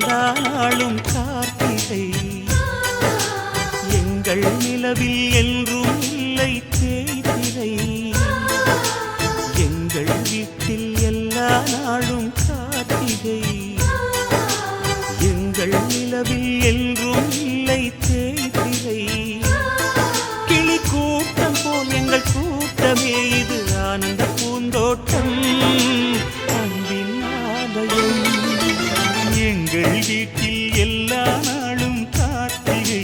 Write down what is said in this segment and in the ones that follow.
எல்லா நாளும் கார்த்திகை. எங்கள் நிலவில் என்றும் இல்லை தேய்பிறை. எங்கள் வீட்டில் எல்லா நாளும் கார்த்திகை. எங்கள் நிலவில் என்றும் இல்லை தேய்பிறை. கிளி கூட்டம் போல் எங்கள் கூட்டமே இது ஆனந்த பூந்தோட்டம் அன்பின் ஆலயம். எங்கள் வீட்டில் எல்லா நாளும் கார்த்திகை.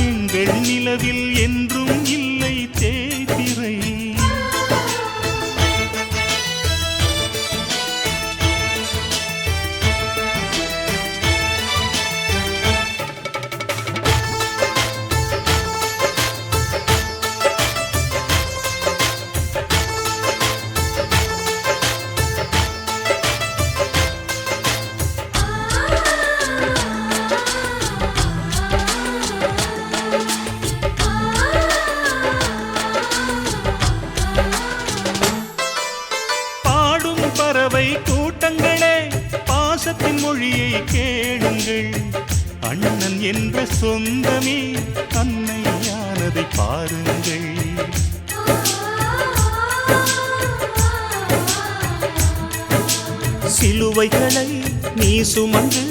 எங்கள் நிலவில் என்றும் இல்லை தேய்பிறை. பறவை கூட்டங்களே பாசத்தின் மொழியை கேளுங்கள். அண்ணன் என்ற சொந்தமே அன்னையானதை பாருங்கள். சிலுவைகளை நீ சுமந்து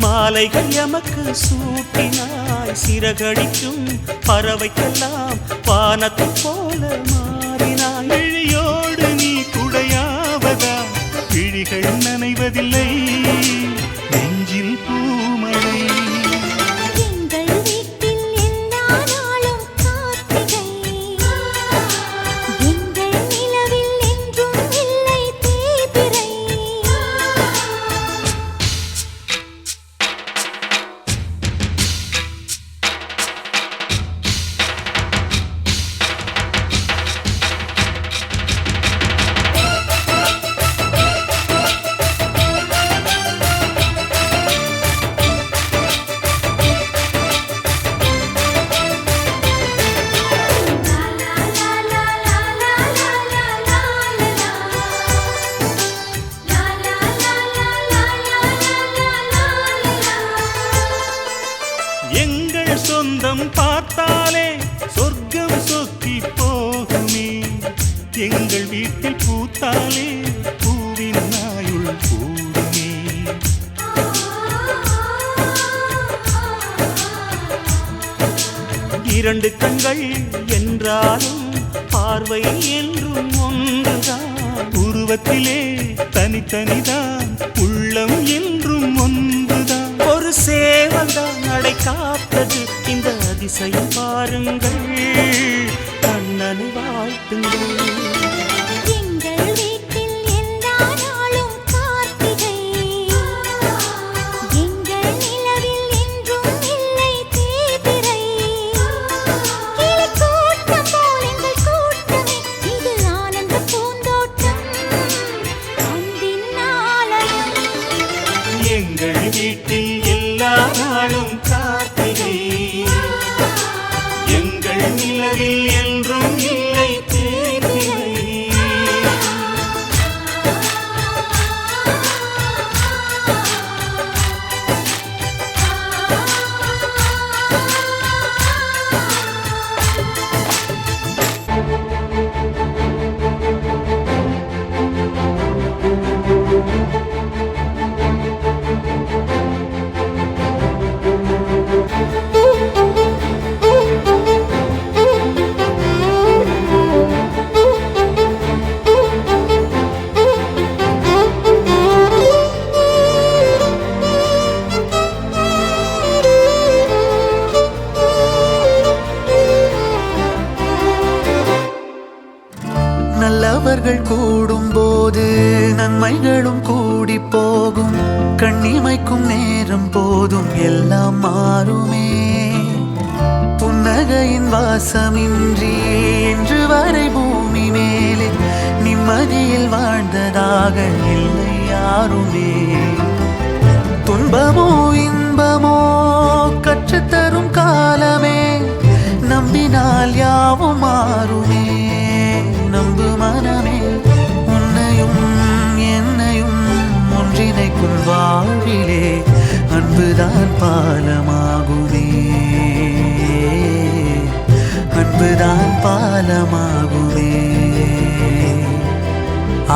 மாலைகள் எமக்கு சூட்டினாய். சிறகடிக்கும் பறவைக்கெல்லாம் வானத்தை போல மாறினாய். விழியோடு நீ குடையாவதா விழிகள் நனைவதில்லை நெஞ்சில் பூமழை. எங்கள் வீட்டில் எல்லா நாளும் கார்த்திகை. எங்கள் நிலவில் என்றும் இல்லை தேய்பிறை. எங்கள் சொந்தம் பார்த்தாலே சொர்க்கம் சொக்கி போகுமே. எங்கள் வீட்டில் பூத்தாலே பூவின் நாயுள் கூடுமே. இரண்டு கண்கள் என்றாலும் பார்வை என்றும் ஒன்றுதான். உருவத்திலே தனித்தனிதான் உள்ளம் என்றும் ஒன்றுதான். ஒரு சேவல்தான் நடை காத்தது இந்த அதிசயம் பாருங்கள். கண்ணனை வாழ்த்துங்கள். எங்கள் வீட்டில் எல்லா நாளும் கார்த்திகை. எங்கள் நிலவில் என்றும் இல்லை தேய்பிறை. கிளி கூட்டம் போல் எங்கள் கூட்டமே இது ஆனந்த பூந்தோட்டம் அன்பின் ஆலயம். எங்கள் வீட்டில் எல்லா நாளும் கார்த்திகை. எங்கள் நிலவில் என்றும் இல்லை தேய்பிறை. நல்லவர்கள் கூடும்போது நன்மைகளும் கூடி போகும். கண்ணிமைக்கும் நேரம் போதும் எல்லாம் மாறுமே. புன்னகையின் வாசமின்றி இன்று வரை பூமி மேலே நிம்மதியில் வாழ்ந்ததாக இல்லை யாருமே. துன்பமோ இன்பமோ கற்றுத்தரும் காலமே. நம்பினால் யாவும் மாறுமே. நம்பு மனமே உன்னையும் என்னையும் ஒன்றிணைக்கும் இருக்கும் வாழ்விலே அன்புதான் பாலமாகுமே, அன்புதான் பாலமாகுமே.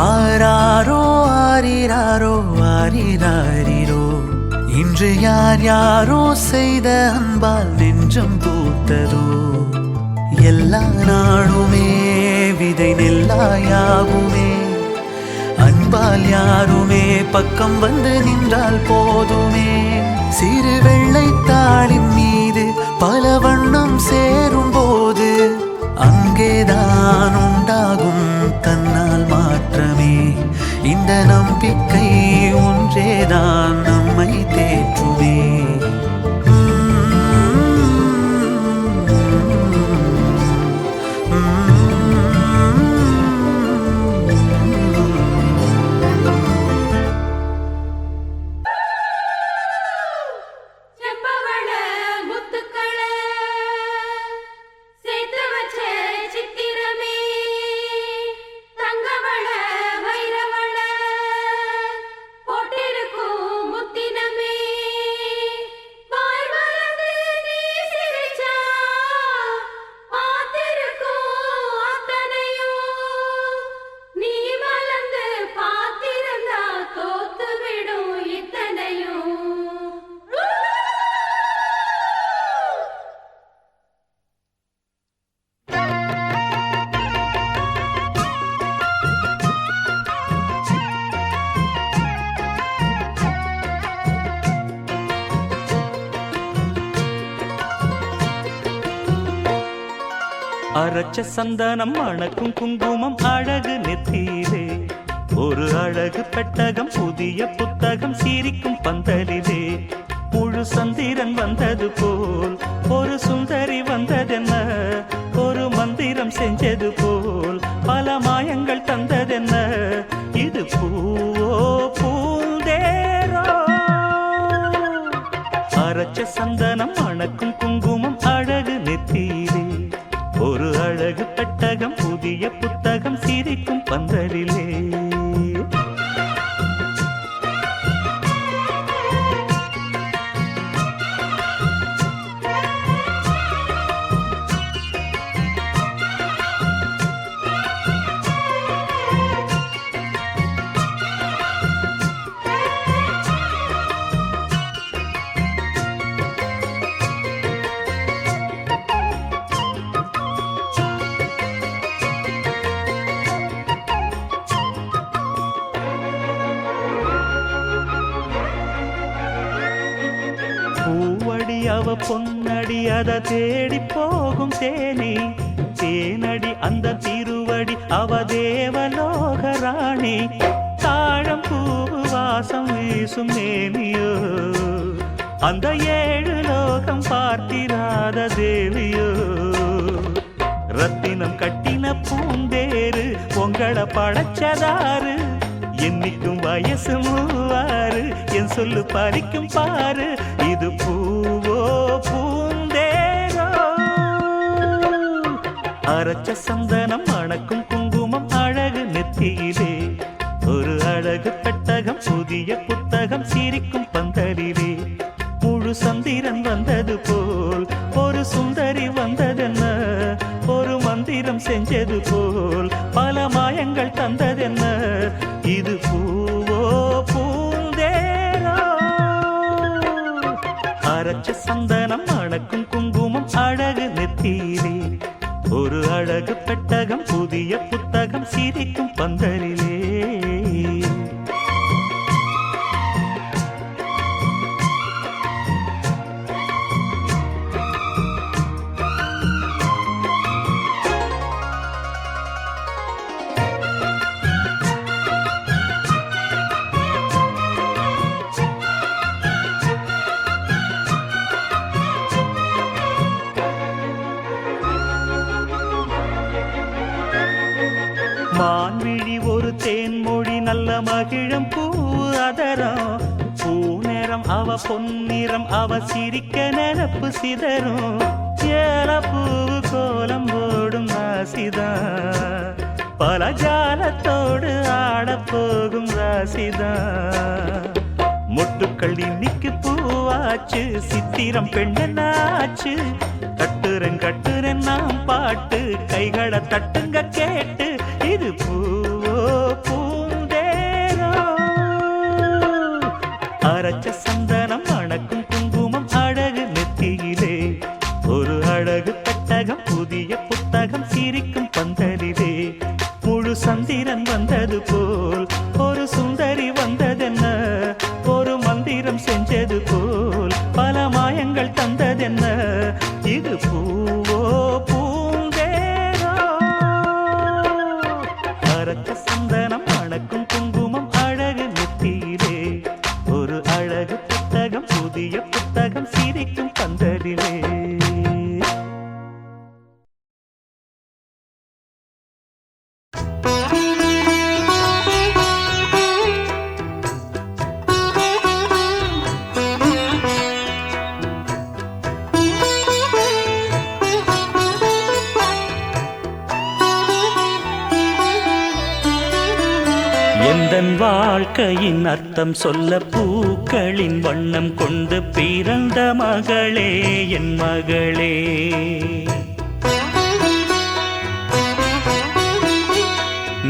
ஆராரோ ஆரிராரோ ஆரிராரிரோ, இன்று யார் யாரோ செய்த அன்பால் நெஞ்சம் பூத்ததோ. எல்லா நாளுமே விதை நெல்லாயாகுமே, அன்பால் யாருமே பக்கம் வந்து நின்றால் போதுமே. சிறு வெள்ளைத்தாளின் மீது பல வண்ணம் சேரும் போது அங்கேதான் உண்டாகும் தன்னால் மாற்றமே. இந்த நம்பிக்கை ஒன்றேதான் நம்மை தேற்றுமே. அரச்ச சந்தனம் மணக்கும் குங்குமம் அழகு நெத்தியிலே, ஒரு அழகு பெட்டகம் புதிய புத்தகம் சிரிக்கும் பந்தலிலே. முழு சந்திரன் வந்தது போல் ஒரு சுந்தரி வந்ததென்ன, ஒரு மந்திரம் செஞ்சது போல் பல மாயங்கள் தந்ததென்ன. இது பூவோ பூந்தேரோ, அரச்ச சந்தனம் மணக்கும் குங்குமம் அழகு நெத்தியிலே, ஒரு அழகு பெட்டகம் புதிய புத்தகம் சிரிக்கும் பந்தலிலே. பூவடி அவ பொன்னடி அத தேடி போகும் தேனி, தேனடி அந்த திருவடி அவ தேவலோக ராணி. தாழம் பூ வாசம் வீசும் மேனியோ, அந்த 7 லோகம் பார்த்திராத தேவியோ. ரத்தினம் கட்டின பூந்தேரு உங்களை படைச்சதாரு, என்னைக்கும் வயசு 3 என் சொல்லு பறிக்கும் பாரு. இது பூவோ பூந்தேரோ, அரச்ச சந்தனம் மணக்கும் குங்குமம் அழகு நெத்தியிலே, ஒரு அழகு பெட்டகம் புதிய புத்தகம் சிரிக்கும் பந்தலிலே. முழு சந்திரன் வந்தது போல் ஒரு சுந்தரி வந்ததென்ன, ஒரு மந்திரம் செஞ்சது போல் பல மாயங்கள் தந்ததென்ன. இது பூவோ பூந்தேரோ, அரச்ச சந்தனம் மணக்கும் குங்குமம் அழகு நெத்தியிலே, ஒரு அழகு பெட்டகம் புதிய புத்தகம் சிரிக்கும் பந்தலிலே. மான்விழி ஒரு தேன்மொழி நல்ல மகிழம் பூ அதரம், பூநேரம் அவ பொன்னிறம் அவ சிரிக்க நினப்பு சிதறும். ஏலப்பூ கோலம் போடும் ராசிதான், பல ஜாலத்தோடு ஆடப்போகும் ராசிதான். மொட்டுக்கள் இன்னைக்கு பூவாச்சு, சித்திரம் பெண்ணாச்சு. கட்டுறேன் நாம் பாட்டு, கைகளை தட்டுங்க கேட்டு. இது பூவோ பூந்தேரோ, அரைச்ச சந்தனம் மணக்கும் குங்குமம் அழகு நெத்தியிலே. ஒரு அழகு பெட்டகம், புதிய புத்தகம் சிரிக்கும் பந்தலிலே. முழு சந்திரன் வந்தது போல் ஒரு சுந்தரி வந்ததென்ன, ஒரு மந்திரம் செஞ்சது போல் பல மாயங்கள் தந்ததென்ன. இது பூவோ பூந்தேரோ, அரைச்ச சந்தனம் மணக்கும் குங்குமம் அழகு நெத்தியிலே. ஒரு அழகு புத்தகம், புதிய புத்தகம் சிரிக்கும் பந்தலிலே. எந்தன் வாழ்க்கையின் அர்த்தம் சொல்ல பூக்களின் வண்ணம் கொண்டு பிறந்த மகளே, என் மகளே.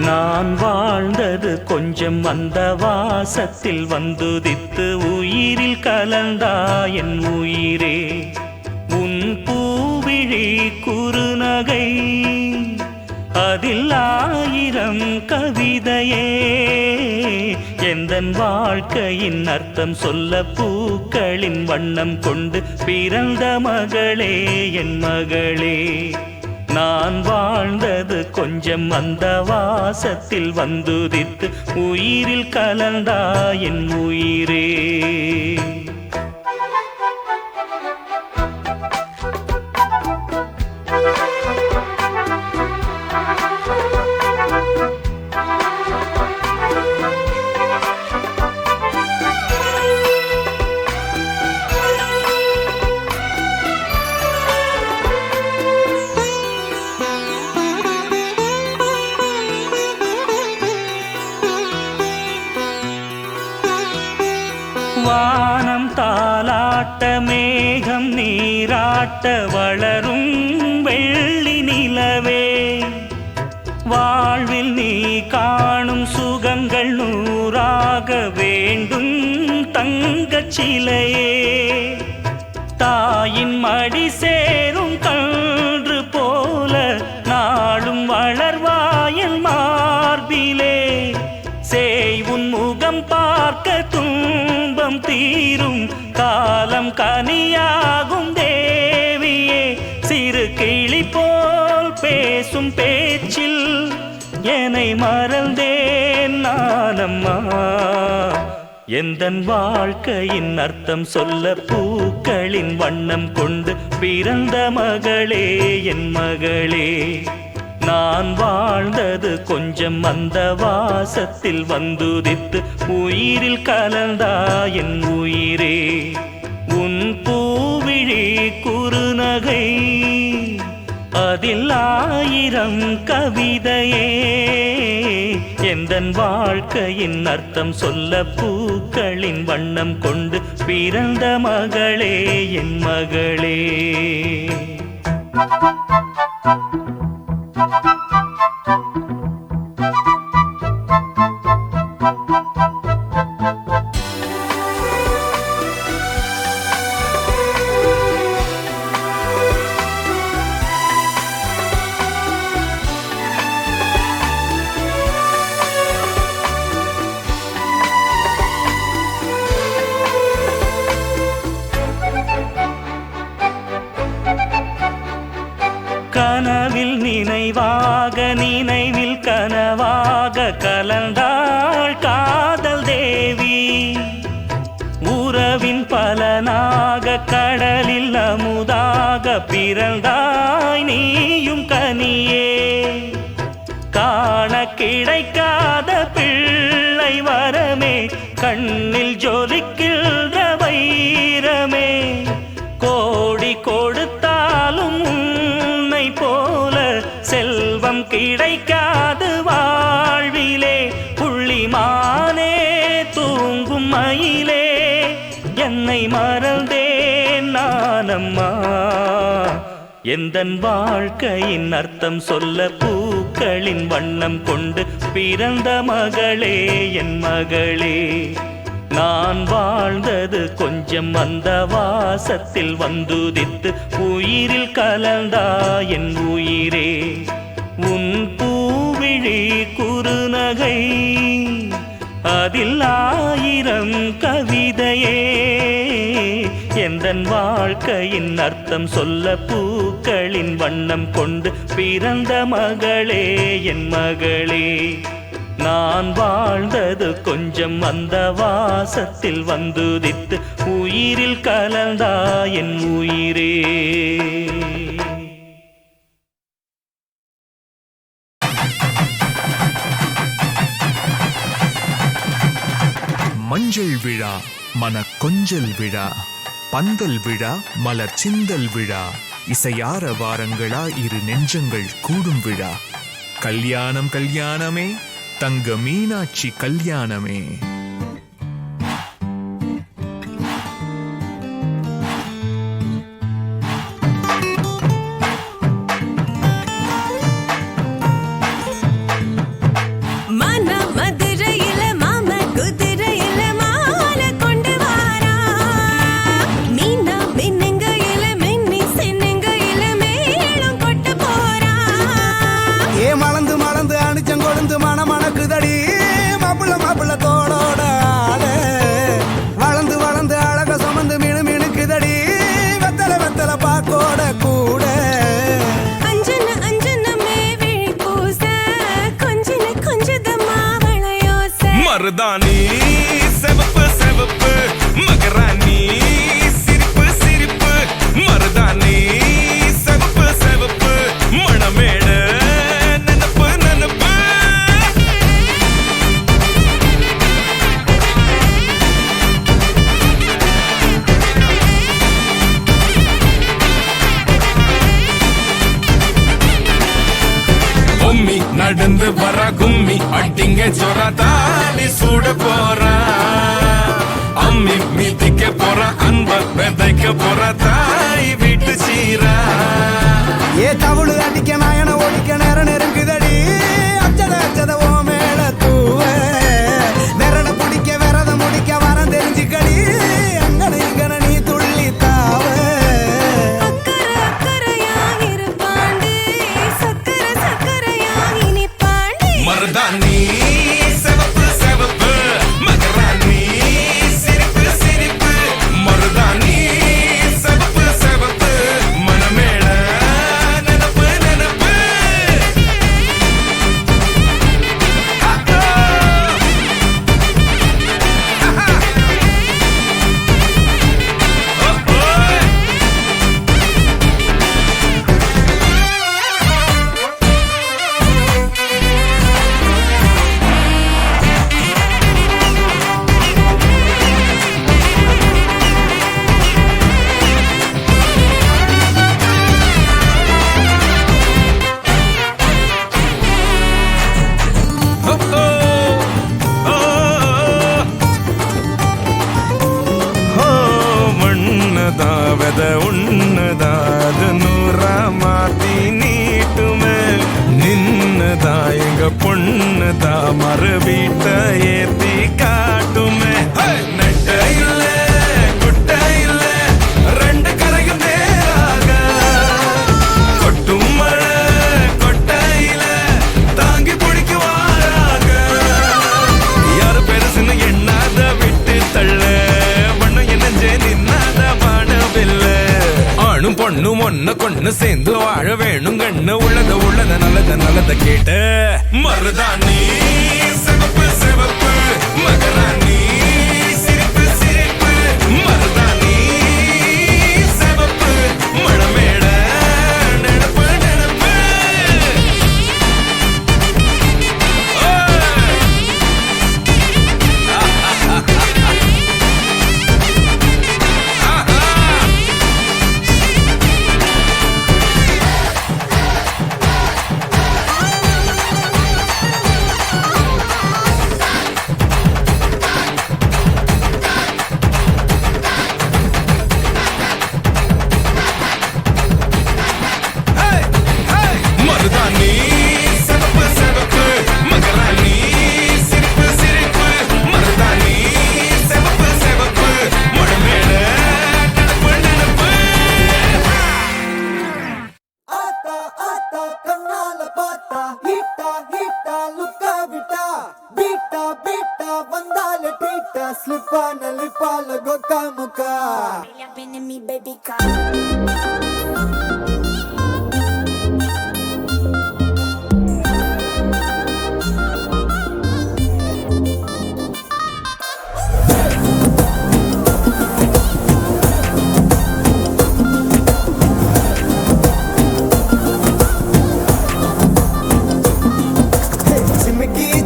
நான் வாழ்ந்தது கொஞ்சம் அந்த வாசத்தில் வந்துதித்து உயிரில் கலந்தா என் உயிரே. உன் பூவிழி குறுநகை, அதில் ஆயிரம் கவிதையே. எந்தன் வாழ்க்கையின் அர்த்தம் சொல்ல பூக்களின் வண்ணம் கொண்டு பிறந்த மகளே, என் மகளே. நான் வாழ்ந்தது கொஞ்சம் அந்த வாசத்தில் வந்துதித்து உயிரில் கலந்தா என் உயிரே. வானம் தாலாட்ட, மேகம் நீராட்ட, வளரும் வெள்ளி நிலவே. வாழ்வில் நீ காணும் சுகங்கள் நூறாக வேண்டும் தங்கச் சிலையே. தாயின் மடி சேரும் கன்று போல நாளும் வளர்வாயல் மார்பிலே. சேய் உன் முகம் பார்க்க துன்பம் தீரும் காலம் கனியாகும் தேவியே. சிறு கிளி போல் பேசும் பேச்சில் என்னை மறந்தேன் நானம்மா. எந்தன் வாழ்க்கையின் அர்த்தம் சொல்ல பூக்களின் வண்ணம் கொண்டு பிறந்த மகளே, என் மகளே. நான் வாழ்ந்தது கொஞ்சம் அந்த வாசத்தில் வந்துதித்து உயிரில் கலந்தா என் உயிரே. உன் பூவிழி குறுநகை, அதில் ஆயிரம் கவிதையே. எந்தன் வாழ்க்கையின் அர்த்தம் சொல்ல பூக்களின் வண்ணம் கொண்டு பிறந்த மகளே, என் மகளே. கனவில் நினைவாக, நினைவில் கனவாக கலந்தாள் காதல் தேவி. உறவின் பலனாக கடலில் அமுதாக பிறந்தாய் நீயும் கனியே. காண கிடைக்காத பிள்ளை வரமே, கண்ணில் ஜொலிக்கின்ற வைரமே. கோடி கொடுத்தாலும் உன்னை போல செல்வம் கிடைக்காது வாழ்விலே. புள்ளிமானே தூங்கும் மயிலே, என்னை மறந்தேன் நானம்மா. எந்தன் வாழ்க்கையின் அர்த்தம் சொல்ல பூக்களின் வண்ணம் கொண்டு பிறந்த மகளே என் மகளே. நான் வாழ்ந்தது கொஞ்சம் அந்த வாசத்தில் வந்துதித்து உயிரில் கலந்தா என் உயிரே. உன் பூவிழி குறுநகை அதில் 1000 கவிதையே. எந்தன் வாழ்க்கையின் அர்த்தம் சொல்ல பூக்களின் வண்ணம் கொண்டு பிறந்த மகளே என் மகளே. நான் வாழ்ந்தது கொஞ்சம் அந்த வாசத்தில் வந்துதித்து உயிரில் கலந்தா என் உயிரே. மஞ்சள் விழா மன கொஞ்சல் விழா, பந்தல் விழா மலர் சிந்தல் விழா, இசையார வாரங்களா இரு நெஞ்சங்கள் கூடும் விழா. கல்யாணம் கல்யாணமே தங்க மீனாட்சி கல்யாணமே. மருதாணி செவப்பு செவப்பு மகராணி சிரிப்பு சிரிப்பு. மருதாணி செவப்பு செவப்பு மணமேட நனப்பு நனப்பு. பொம்மி நடந்து வர கும்மி அட்டிங்க ஜொரதா சூட போறா. அம்மி மீதிக்க போற அன்ப விதைக்க போற தாய் வீட்டு சீரா. ஏ தவுளு அடிக்க நாயன ஒடிக்க நேரம் நெருங்குதடி. அச்சத அச்சத ஓ மேல தூவ விரட பிடிக்க விரத முடிக்க வரம் தெரிஞ்சுக்கடி. அங்கன இங்கன நீ துள்ளி தாவ. மருதாணி செவப்பு செவப்பு மகராணி சிரிப்பு சிரிப்பு. மருதாணி செவப்பு செவப்பு மணமேட நனப்பு நனப்பு. வெத உன்னதா அது நூறா மாத்தி நீட்டுமே. நின்னதா எங்க பொண்ணுதா மறு வீட்டை ஏத்தி காட்டுமே. நெட்ட இல்ல குட்ட இல்ல ரெண்டு கரையும் நேராக கொட்டும் மழை கொட்டையில தாங்கி பிடிக்குவாராக. யாரு பெருசுன்னு எண்ணாத விட்டு தள்ள பண்ண என்னஞ்சே நின்னாத பாடவில்லை. ஆணும் பொண்ணும் ஒன்ன கொண்டு சேர்ந்து வாழ வேணும் கண்ணு. உள்ளத உள்ளத நல்லத நல்லத கேட்டு. மருதாணி சிவப்பு சிவப்பு மகராணி சிரிப்பு சிரிப்பு. மருதாணி சிவப்பு மணமேட நெனப்பு நெனப்பு. pala goka muka. me, baby, come.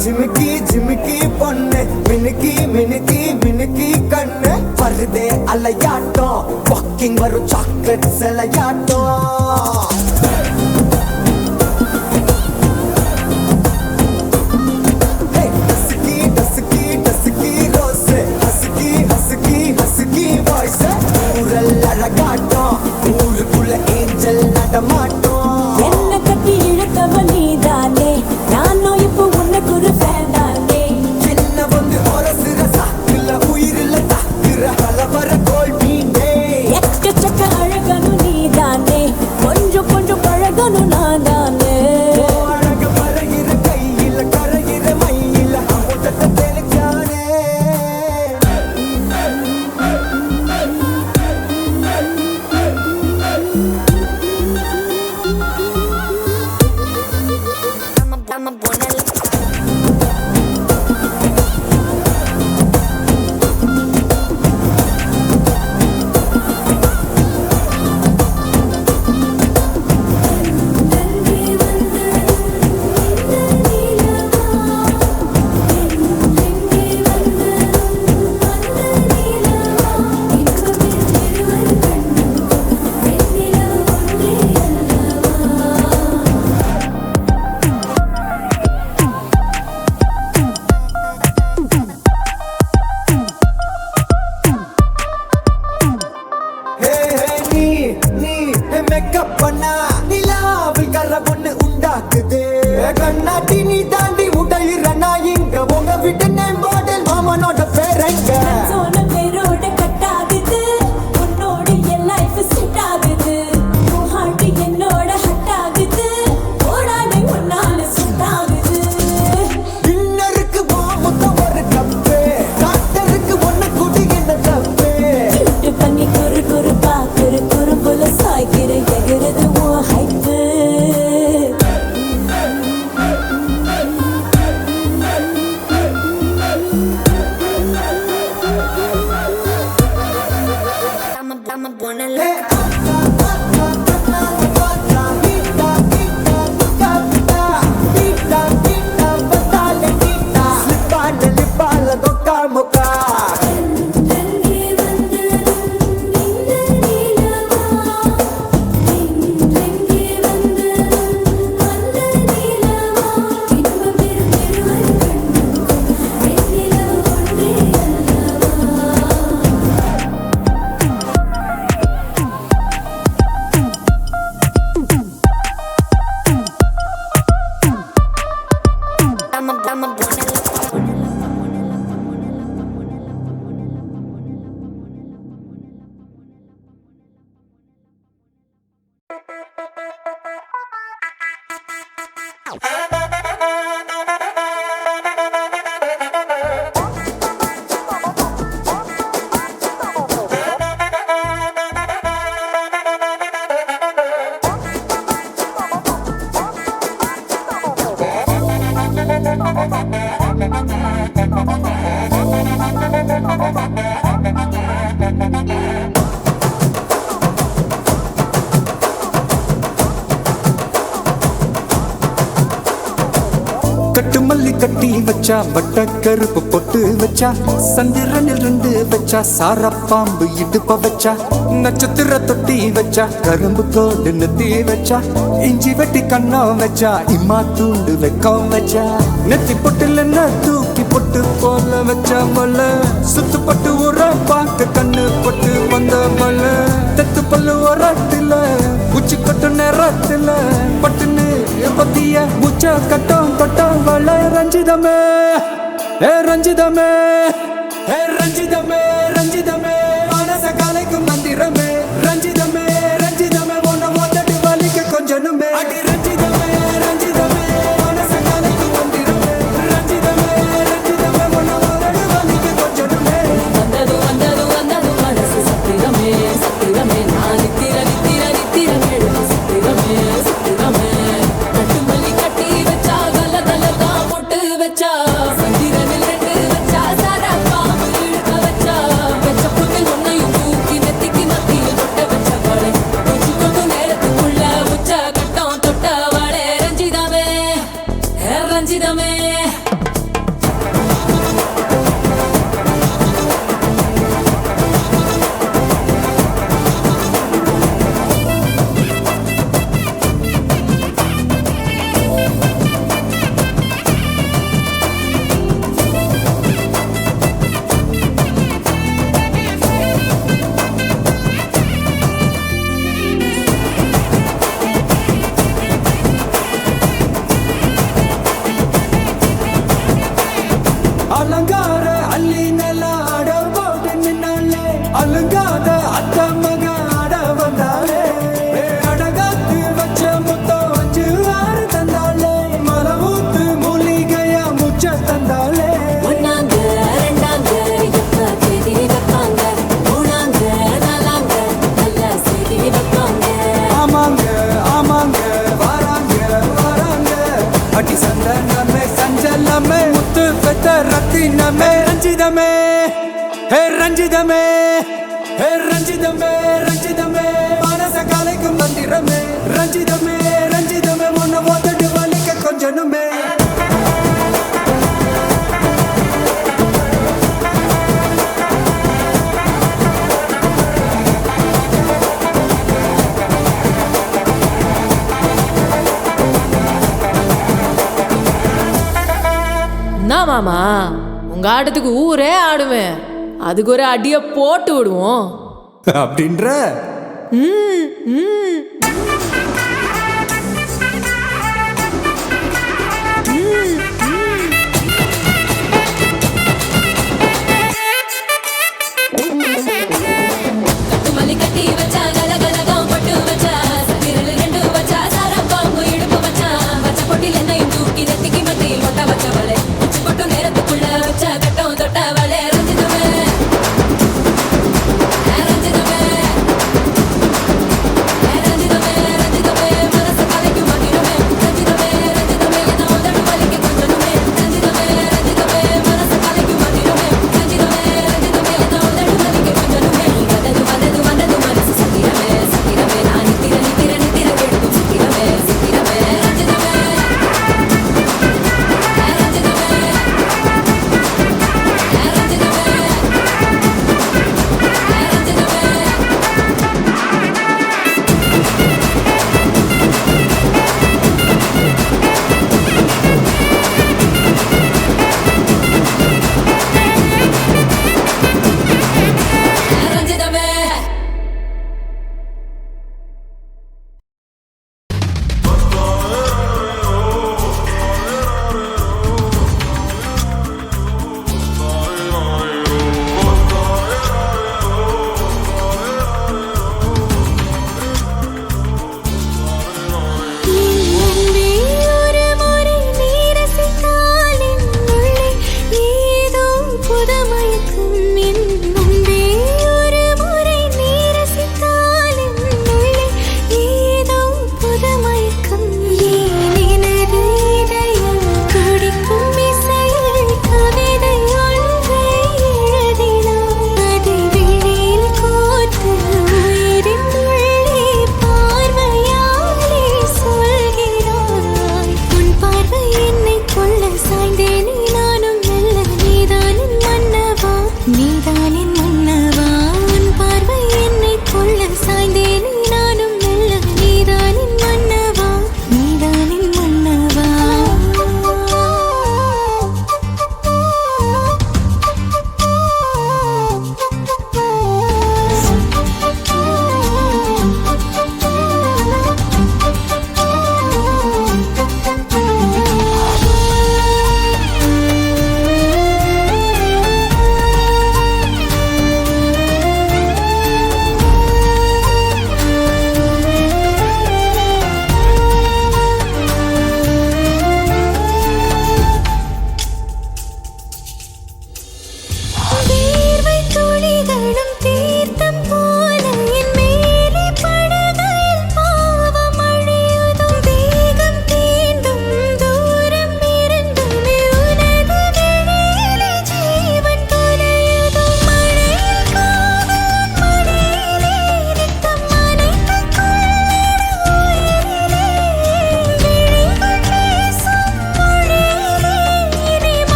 ஜிமிக்கி ஜிமிக்கி பொண்ணு மினுக்கி மினுக்கி மினுக்கி கண்ணு வருதே அலையாட்டம் வாக்கிங் வரும் சாக்லேட் சிலையாட்டம் அழகாட்டம் ஊருக்குள்ள ஏஞ்சல் நடமாட்டம் என்ன கட்டி இழுத்தவ நீதானே நானும் இப்போ உனக்கு ஒரு ஃபேன் தானே என்ன வந்து ஒரசுற சாக்குல உயிரில்ல தாக்குற கலவர கோல் மீனே எக்கச்சக்க அழகனும் நீதானே கொஞ்சம் கொஞ்சம் பழகனும் நான் தானே அழக பறகிற கையில கரைகிற மயில அமுதத்தை தெளிச்சானே I'm a bonella. மேக்கப் பண்ணா நிலாவில் கர பொண்ணு உண்டாக்குது கண்ணாட்டி நீ தாண்டி உடையிற நான் இங்க உங்க வீட்டு நேம் பாடல் மாமனோட பேரங்க சோன பேரோட கட்டாகுது உன்னோட என் லைஃப் செட் ஆகுது உன் ஹார்ட் என்னோட ஹட் ஆகுது ஓடாதே உன்னால செட் ஆகுது டின்னருக்கு மாமுத்த ஒரு கப்பு டாக்டருக்கு ஒண்ணு குடி என்ன தப்பு கிட்ட பண்ணி குறு குறு பாக்குற குறும்புல சாய்க்கிற எகிறது உன் hype I'm a bonella. I'm a கட்டு மல்லி கட்டி வச்சா வட்ட கருப்பு பொட்டு வச்சா சந்திரனில் ரெண்டு வச்சா சார பாம்பு இடுப்ப வச்சா நட்சத்திர தொட்டி வச்சா கரும்பு கோடு நெத்தி வச்சா இஞ்சி வெட்டி கண்ணம் வச்சா இம்மா தூண்டு வெக்கம் வச்சா நெத்தி பொட்டுல தூக்கி பொட்டு போல வச்சா மொல்ல சுத்து பட்டு உர பார்க்க கண்ணு பொட்டு வந்த மொல்ல தெத்து பல்லு ஒரத்துல உச்சி கொட்டு நேரத்துல பட்டுன்னு பத்திய முச்ச கட்டம் பட்டம் வள ரஞ்சிதமே ஏ ரஞ்சிதமே ஏ ரஞ்சிதமே ரஞ்சிதமே மனச கலைக்கும் மந்திரமே ரஞ்சிதமே ரஞ்சிதமே ஒன்ன ஓட்டடி வலிக்க கொஞ்சனுமே அடி ரஞ்சிதமே ரஞ்சிதமே மனச கலைக்கும் மந்திரமே ரஞ்சிதமே ரஞ்சிதமே ஒன்ன ஓட்டடி வலிக்க கொஞ்சனுமே வந்தது அலுங்காத அத்த மக ஆட வந்தாளே அடகாத்து வச்ச முத்தம் வச்சு ஆறு தந்தாளே மலவூத்து மூலிகையா முச்ச தந்தாளே ஒன்னாங்க ரெண்டாங்க எப்ப தேதி வைப்பாங்க மூணாங்க நாலாங்க நல்ல செய்தி வைப்பாங்க ஆமாங்க ஆமாங்க வராங்க வராங்க அடி சந்தனமே சஞ்சலமே முத்து பெத்த ரத்தினமே ரஞ்சிதமே ஹே ரஞ்சிதமே ஹே ரஞ்சிதமே ரஞ்சிதமே மனச கலைக்கும் மந்திரமே ரஞ்சிதமே ரஞ்சிதமே முன்ன ஓதட்டு வலிக்க கொஞ்சனுமே என்ன மாமா உங்க ஆட்டத்துக்கு ஊரே ஆடுவேன் அதுக்கு ஒரு அடிய போட்டு விடுவோம் அப்படின்ற கட்டுமல்லி கட்டி வச்சா கலகலகம் பட்டு வச்சா சதிரல் ரெண்டு வச்சா சாரம் பாம்பு இடுப்பு வச்சா வச்ச பொட்டில் என்னையும் தூக்கி நெத்திக்கு மத்தியில் ஒட்ட வச்சவளே உச்சி பொட்டு நேரத்துக்குள்ள வச்ச கட்டம் தொட்டவளே ரஞ்சிதமே ரஞ்சிதமே ரஞ்சிதமே ரஞ்சிதமே மனசு கலைக்கும் மகிழமே ரஞ்சிதமே ரஞ்சிதமே என்ன உதடு வலிக்க கொஞ்சனுமே ரஞ்சிதமே ரஞ்சிதமே மனசு கலைக்கும் மகிழமே ரஞ்சிதமே ரஞ்சிதமே என்ன உதடு வலிக்க கொஞ்சனுமே வந்தது வந்தது வந்தது மனசு சத்திரமே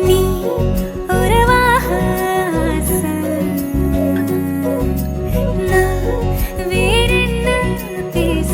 நீ உறவாக ஆசை. நான் வேறென்ன பேச?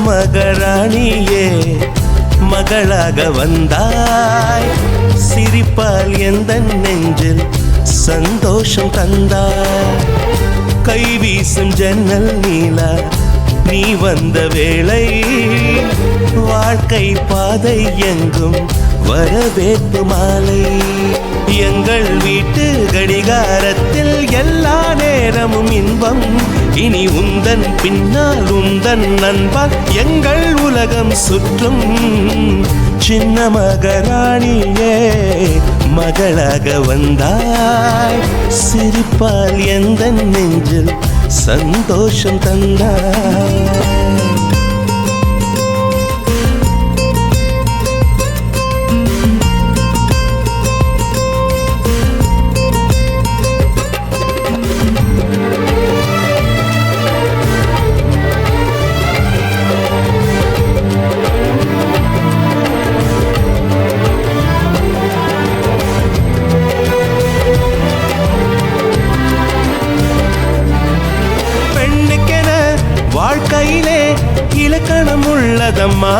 மகராணியே மகளாக வந்தாய், சிரிப்பால் எந்த நெஞ்சில் சந்தோஷம் தந்தாய். கைவீசும் ஜன்னல் நீலா நீ வந்த வேளை, வாழ்க்கை பாதை எங்கும் வரவேற்பு மாலை. எங்கள் வீட்டு கடிகாரத்தில் எல்லா நேரமும் இன்பம், இனி உந்தன் பின்னால் உந்தன் நண்பால் எங்கள் உலகம் சுற்றும். சின்ன மகராணியே மகளாக வந்தாய், சிரிப்பால் எந்த நெஞ்சில் சந்தோஷம் தந்தாய். இலக்கணம் உள்ளதம்மா.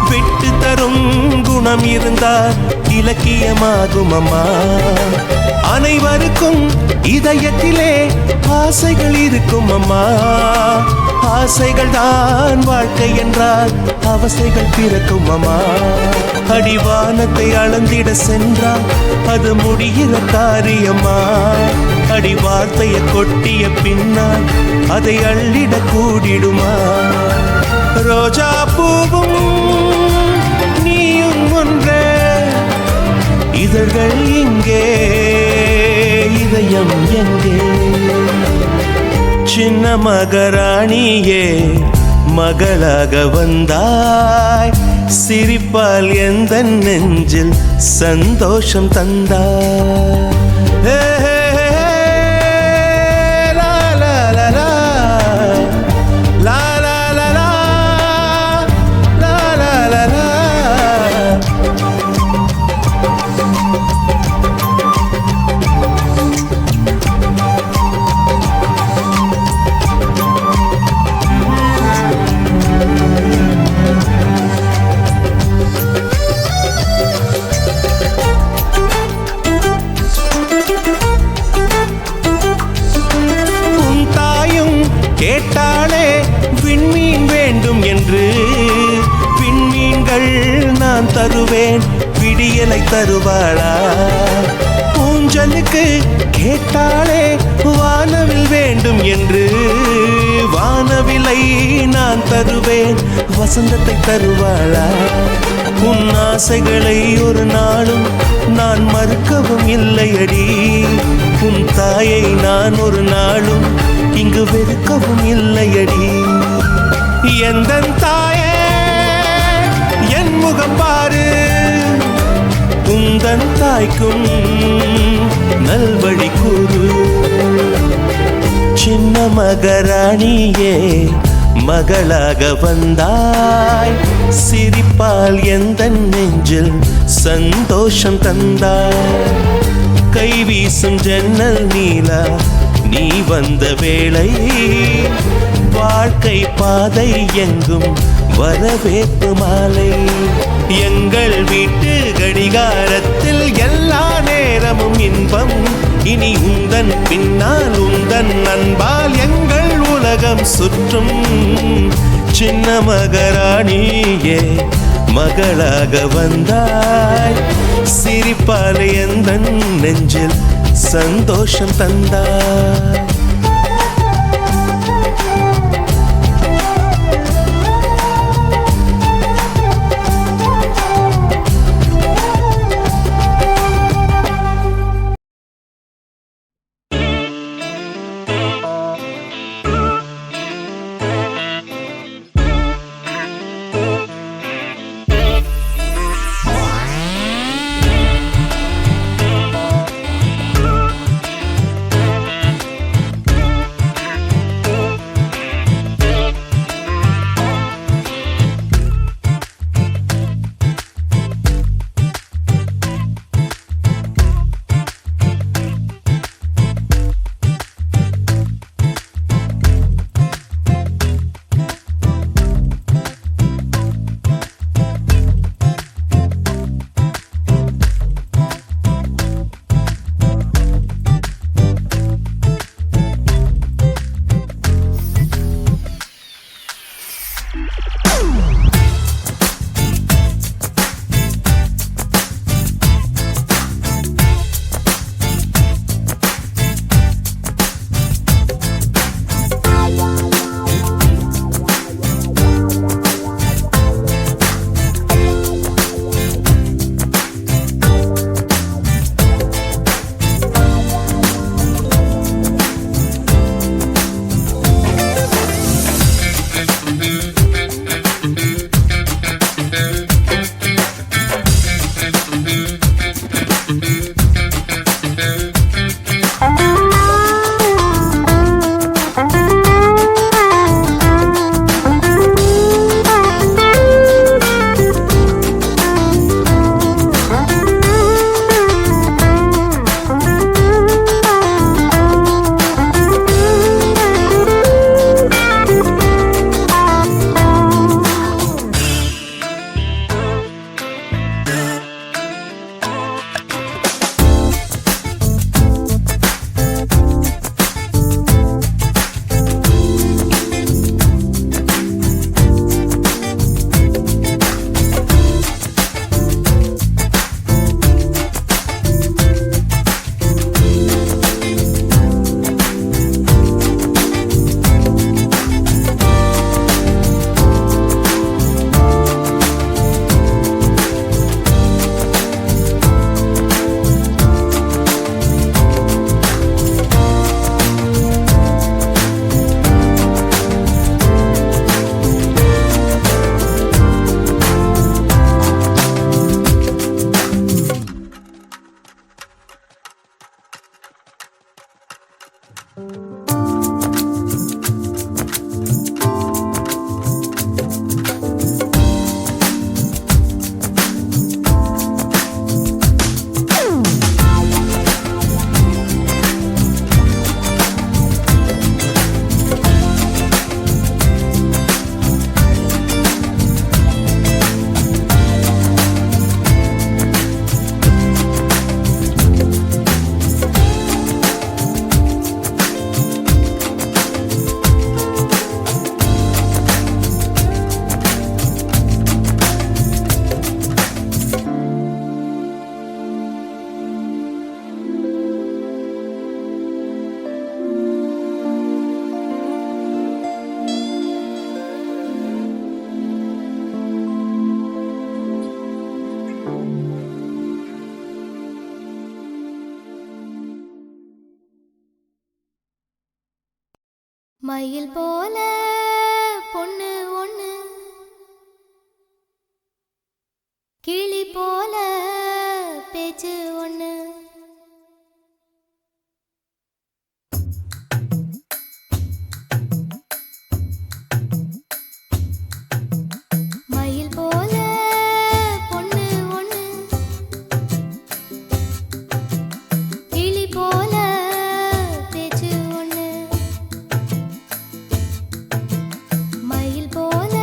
விட்டு தரும் குணம் இருந்தால் இலக்கியமாகும் அம்மா. அனைவருக்கும் இதயத்திலே ஆசைகள் இருக்கும் அம்மா. ஆசைகள் தான் வாழ்க்கை என்றால் அவசைகள் பிறக்கும் அம்மா. அடிவானத்தை அளந்திட சென்றால் அது முடிகிற காரியம்மா. அடி வார்த்தையை கொட்டிய பின்னால் அதை அள்ளிட கூடிடுமா. ரோஜா பூவும் நீயும் ஒன்றே, இதழ்கள் இங்கே இதயம் எங்கே. சின்ன மகராணியே மகளாக வந்தாய், சிரிப்பால் எந்த நெஞ்சில் சந்தோஷம் தந்தாய். ஹே, ஹே, ஹே, லா, லா, லா, லா. லா, லா, லா, லா. லா, லா, லா, லா. கேட்டாளே விண்மீன் வேண்டும் என்று, விண்மீன்கள் நான் தருவேன், விடியலை தருவாளா. ஊஞ்சலுக்கு கேட்டாளே வானவில் வேண்டும் என்று, வானவிலை நான் தருவேன், வசந்தத்தை தருவாளா. உன் ஆசைகளை ஒரு நாளும் நான் மறுக்கவும் இல்லையடி. உன் தாயை நான் ஒரு நாளும் இங்கு வெறுக்கவும் இல்லையடி. எந்தன் தாயே என் முகம் பாரு, உந்தன் தாய்க்கும் நல்வழி கூறு. சின்ன மகராணியே மகளாக வந்தாய், சிரிப்பால் எந்த நெஞ்சில் சந்தோஷம் தந்தாய். கை வீசும் ஜன்னல் நீலா நீ வந்த வேளை, வாழ்க்கை பாதை எங்கும் வரவேற்பு மாலை. எங்கள் வீட்டு கடிகாரத்தில் எல்லா நேரமும் இன்பம், இனி உந்தன் பின்னால் உந்தன் அன்பால் எங்கள் உலகம் சுற்றும். சின்ன மகராணியே மகளாக வந்தாய், சிரிப்பால் எந்த நெஞ்சில் சந்தோஷம் தந்தாய். மயில் போல பொண்ணு ஒண்ணு கிளி போல பேச்சு ஒண்ணு மயில் போல பொண்ணு ஒண்ணு கிளி போல பேச்சு ஒண்ணு மயில் போல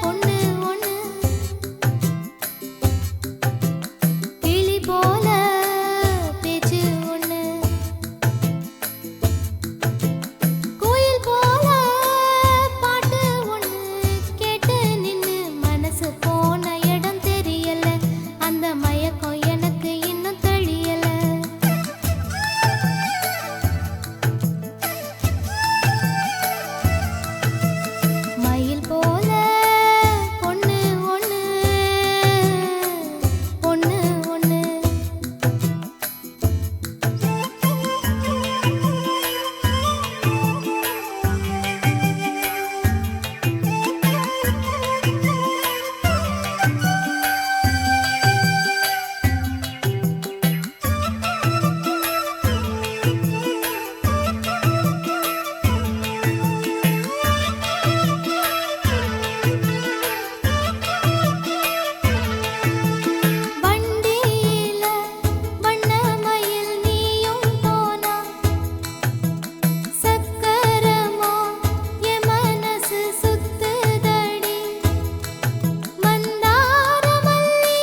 பொண்ணு ஒண்ணு கிளி போல பேச்சு ஒண்ணு கோயில் போல பாட்டு ஒண்ணு கேட்டு நின்னு மனசு போன இடம் தெரியல அந்த மயக்கம் எனக்கு இன்னும் தெரியல மயில் போல பொண்ணு ஒண்ணு பொண்ணு ஒண்ணு வண்டியில வண்ண மயில் நீயும் போனா சக்கரமா என் மனசு சுத்துதடி மந்தார மல்லி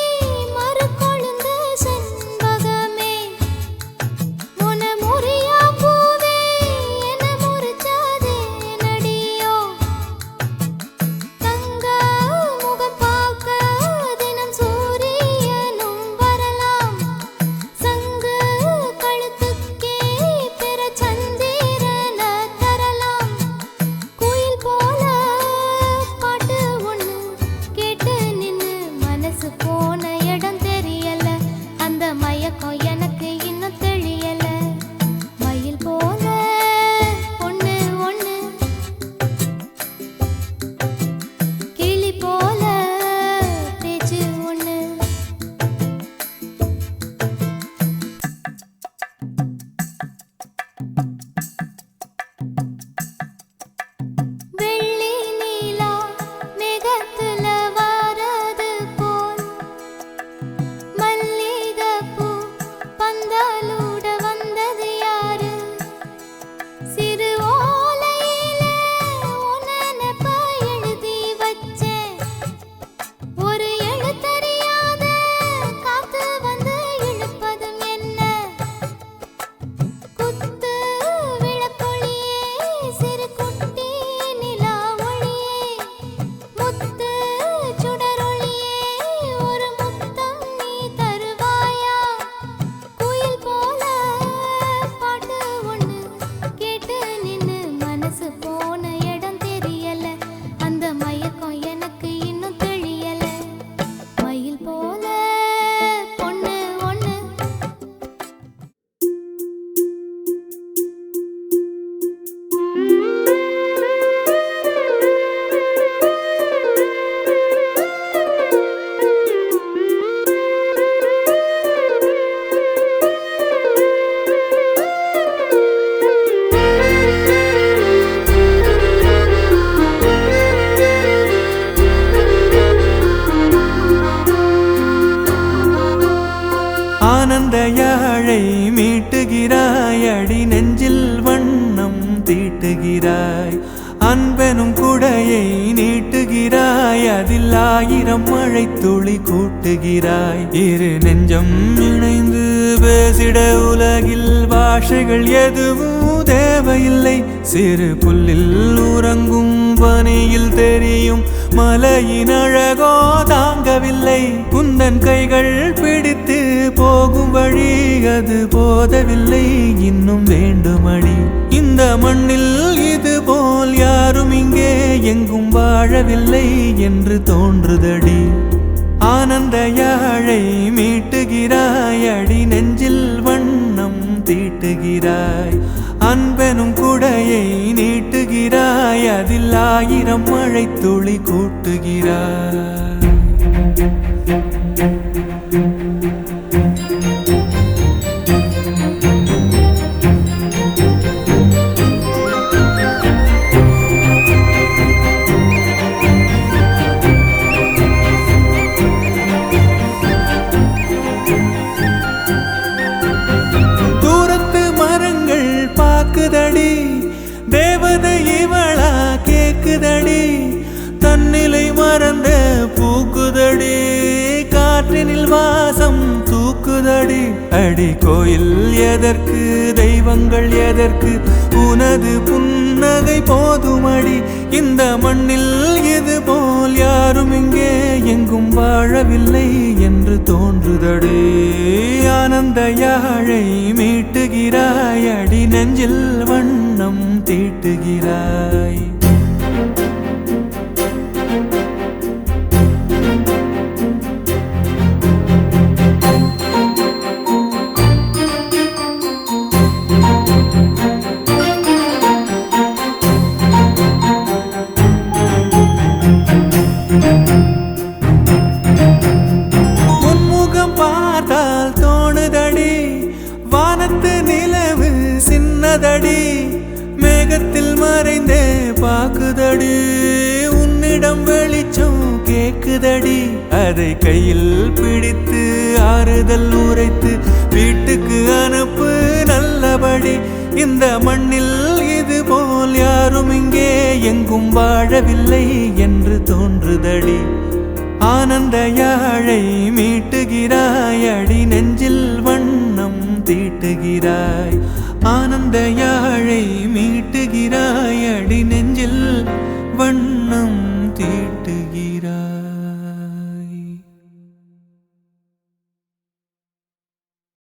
மறுகொழுந்து செண்பகமே உன முறியா பூவே என முறிச்சாதே நடியோ தங்க முகம் பார்க்க தினம் சூரியனும் வரலாம் சங்கு கழுத்துக்கே பிற சந்திரன தரலாம் குயில் போல பாட்டு ஒண்ணு கேட்டு நின்னு மனசு போன இடம் தெரியல அந்த மயக்கம் எனக்கு இன்னும் தெரியல மயில் போல பொண்ணு ஒண்ணு கிளி போல பேச்சு ஒண்ணு வெள்ளி நீலா மேகத்துல வரது போல் மல்லிகைப்பூ பந்தலூட வந்தது யாரு சிறு ஓலையில உன் நினைப்ப எழுதி வச்சேன் ஒரு எழுத்தறியாத காத்து வந்து இழுப்பதும் என்ன குத்து விளக்கொளியே சிறு குட்டி நிலா ஒளியே முத்து சுடரொளியே ஒரு முத்தம் நீ தருவாயா குயில் போல பாட்டு ஒண்ணு கேட்டு நின்னு மனசு போன இடம் தெரியல அந்த மயக்கம் எனக்கு இன்னும் தெரியல மயில் போல பொண்ணு ஒண்ணு ஆனந்த யாழை மீட்டுகிறாய் அடி நெஞ்சில் வண்ணம் தீட்டுகிறாய் அன்பெனும் குடையை நீட்டுகிறாய் அதில் ஆயிரம் மழை துளி கூட்டுகிறாய் இரு நெஞ்சம் இணைந்து பேசிட உலகில் பாஷைகள் எதுவும் தேவையில்லை சிறு புல்லில் உறங்கும் பனியில் தெரியும் மலையின் அழகோ தாங்கவில்லை குந்தன் கைகள் பிடித்து போகும் வழி அது போதவில்லை இன்னும் வேண்டுமடி இந்த மண்ணில் இது போல் யாரும் இங்கே எங்கும் வாழவில்லை என்று தோன்றுதடி ஆனந்த யாழை மீட்டுகிறாய் அடி நெஞ்சில் வண்ணம் தீட்டுகிறாய் அன்பெனும் குடையை நீட்டுகிறாய் அதில் 1000 மழை துளி கூட்டுகிறாய் பாக்குதடி தேவதை இவளா கேக்குதடி தன்னிலை மறந்த பூக்குதடி காற்றினில் வாசம் தூக்குதடி அடி கோயில் எதற்கு தெய்வங்கள் எதற்கு உனது புன்னகை போதுமடி இந்த மண்ணில் இது போல் யாரும் இங்கே எங்கும் வாழவில்லை என்று தோன்றுதடி ஆனந்த யாழை மீட்டுகிறாய் அடி நெஞ்சில் வண்ணம் தீட்டுகிறாய் பார்த்தால் தோணுதடி வானத்து நிலவு சின்னதடி மேகத்தில் மறைந்தே பாக்குதடி உன்னிடம் வெளிச்சம் கேக்குதடி அதை கையில் பிடித்து ஆறுதல் உரைத்து வீட்டுக்கு அனுப்பு நல்லபடி இந்த மண்ணில் இது போல் யாரும் இங்கே எங்கும் வாழவில்லை என்று தோன்றுதடி ஆனந்த யாழை மீட்டுகிறாய் அடி நெஞ்சில் வண்ணம் தீட்டுகிறாய் ஆனந்த யாழை மீட்டுகிறாய் அடி